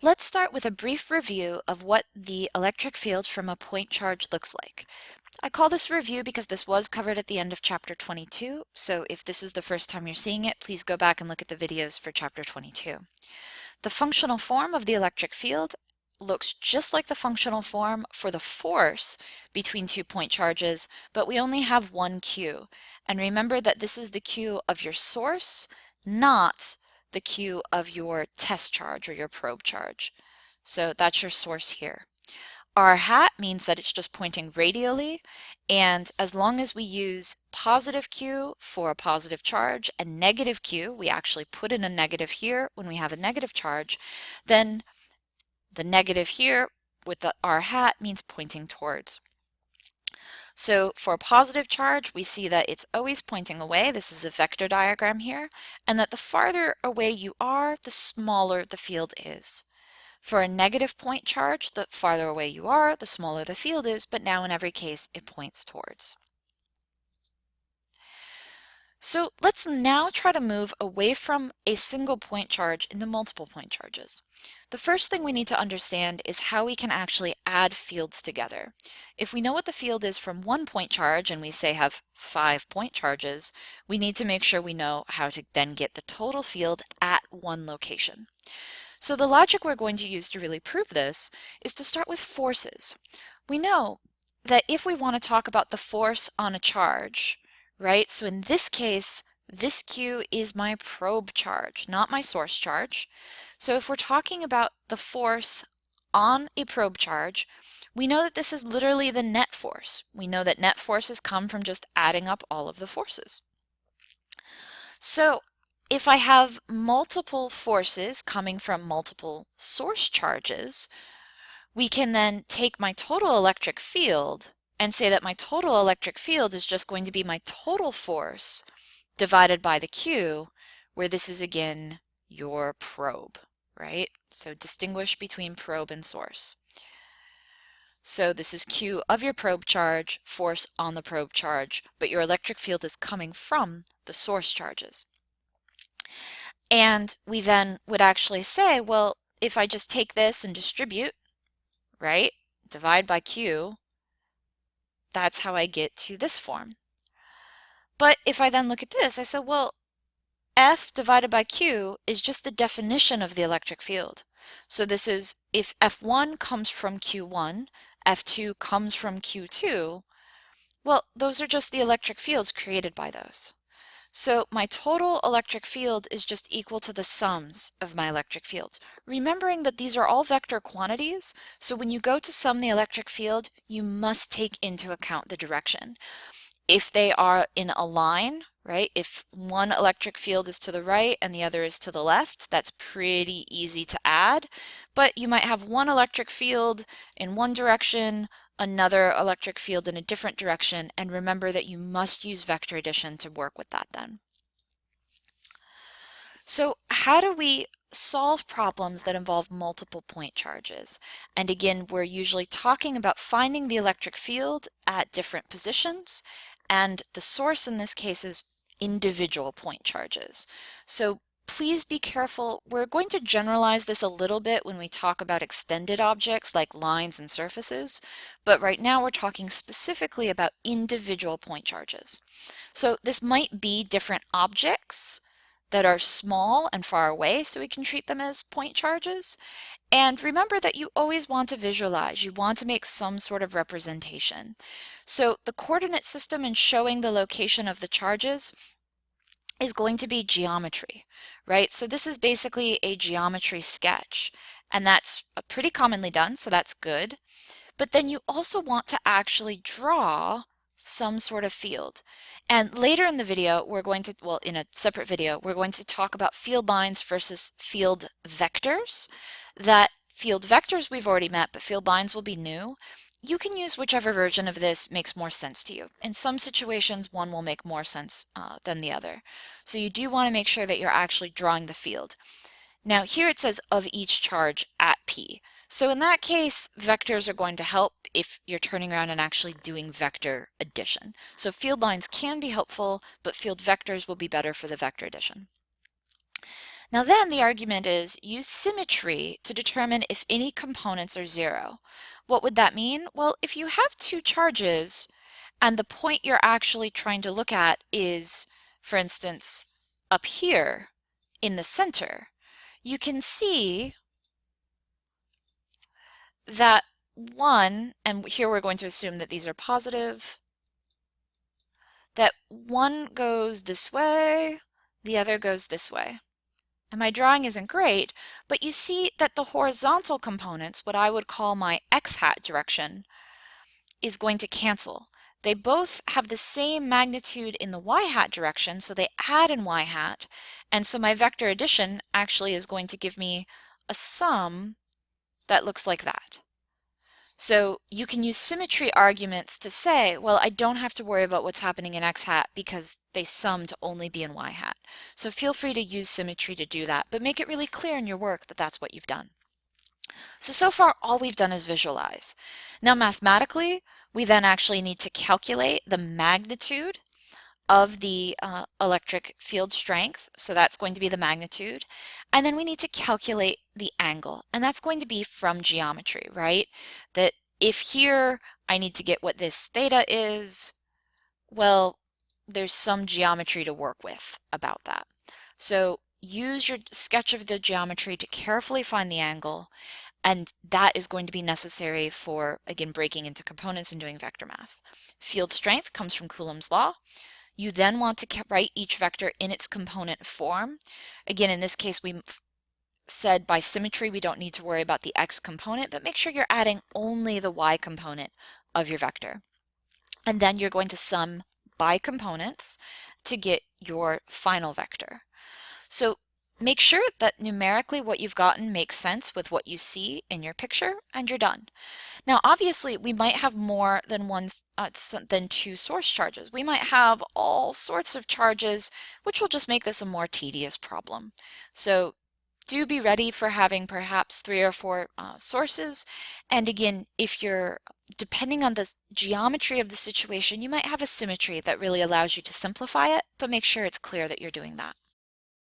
Let's start with a brief review of what the electric field from a point charge looks like. I call this review because this was covered at the end of chapter 22, so if this is the first time you're seeing it, please go back and look at the videos for chapter 22. The functional form of the electric field looks just like the functional form for the force between 2 point charges, but we only have one Q. And remember that this is the Q of your source, not the Q of your test charge or your probe charge. So that's your source here. R hat means that it's just pointing radially, and as long as we use positive Q for a positive charge and negative Q, we actually put in a negative here when we have a negative charge, then the negative here with the R hat means pointing towards. So for a positive charge, we see that it's always pointing away. This is a vector diagram here, and that the farther away you are, the smaller the field is. For a negative point charge, the farther away you are, the smaller the field is, but now in every case it points towards. So let's now try to move away from a single point charge into multiple point charges. The first thing we need to understand is how we can actually add fields together. If we know what the field is from one point charge and we say have 5 point charges, we need to make sure we know how to then get the total field at one location. So the logic we're going to use to really prove this is to start with forces. We know that if we want to talk about the force on a charge, right? So in this case, this Q is my probe charge, not my source charge. So if we're talking about the force on a probe charge, we know that this is literally the net force. We know that net forces come from just adding up all of the forces. So if I have multiple forces coming from multiple source charges, we can then take my total electric field and say that my total electric field is just going to be my total force divided by the Q, where this is again your probe, right? So distinguish between probe and source. So this is Q of your probe charge, force on the probe charge, but your electric field is coming from the source charges. And we then would actually say, well, if I just take this and distribute, right, divide by Q, that's how I get to this form. But if I then look at this, I said, well, F divided by Q is just the definition of the electric field. So this is if F1 comes from Q1, F2 comes from Q2, well, those are just the electric fields created by those. So my total electric field is just equal to the sums of my electric fields. Remembering that these are all vector quantities, so when you go to sum the electric field, you must take into account the direction. If they are in a line, right, if one electric field is to the right and the other is to the left, that's pretty easy to add. But you might have one electric field in one direction, another electric field in a different direction, and remember that you must use vector addition to work with that then. So how do we solve problems that involve multiple point charges? And again, we're usually talking about finding the electric field at different positions, and the source in this case is individual point charges. So please be careful. We're going to generalize this a little bit when we talk about extended objects like lines and surfaces, but right now we're talking specifically about individual point charges. So this might be different objects that are small and far away, so we can treat them as point charges. And remember that you always want to visualize. You want to make some sort of representation. So the coordinate system in showing the location of the charges is going to be geometry, right? So this is basically a geometry sketch, and that's pretty commonly done, so that's good. But then you also want to actually draw some sort of field. And later in the video, we're going to, well, in a separate video, we're going to talk about field lines versus field vectors. That field vectors we've already met, but field lines will be new. You can use whichever version of this makes more sense to you. In some situations, one will make more sense than the other. So you do want to make sure that you're actually drawing the field. Now here it says of each charge at P. So in that case, vectors are going to help if you're turning around and actually doing vector addition. So field lines can be helpful, but field vectors will be better for the vector addition. Now then the argument is use symmetry to determine if any components are zero. What would that mean? Well, if you have two charges and the point you're actually trying to look at is, for instance, up here in the center, you can see that one, and here we're going to assume that these are positive, that one goes this way, the other goes this way. And my drawing isn't great, but you see that the horizontal components, what I would call my x-hat direction, is going to cancel. They both have the same magnitude in the y-hat direction, so they add in y-hat, and so my vector addition actually is going to give me a sum that looks like that. So you can use symmetry arguments to say, well, I don't have to worry about what's happening in x-hat because they sum to only be in y-hat. So feel free to use symmetry to do that, but make it really clear in your work that that's what you've done. So far all we've done is visualize. Now mathematically, we then actually need to calculate the magnitude of the electric field strength, so that's going to be the magnitude, and then we need to calculate the angle, and that's going to be from geometry, right? That if here I need to get what this theta is, well, there's some geometry to work with about that. So use your sketch of the geometry to carefully find the angle, and that is going to be necessary for, again, breaking into components and doing vector math. Field strength comes from Coulomb's law. You then want to write each vector in its component form. Again, in this case, we said by symmetry we don't need to worry about the x component, but make sure you're adding only the y component of your vector. And then you're going to sum by components to get your final vector. So make sure that numerically what you've gotten makes sense with what you see in your picture, and you're done. Now, obviously, we might have more than than two source charges. We might have all sorts of charges, which will just make this a more tedious problem. So do be ready for having perhaps 3 or 4 sources. And again, if you're depending on the geometry of the situation, you might have a symmetry that really allows you to simplify it, but make sure it's clear that you're doing that.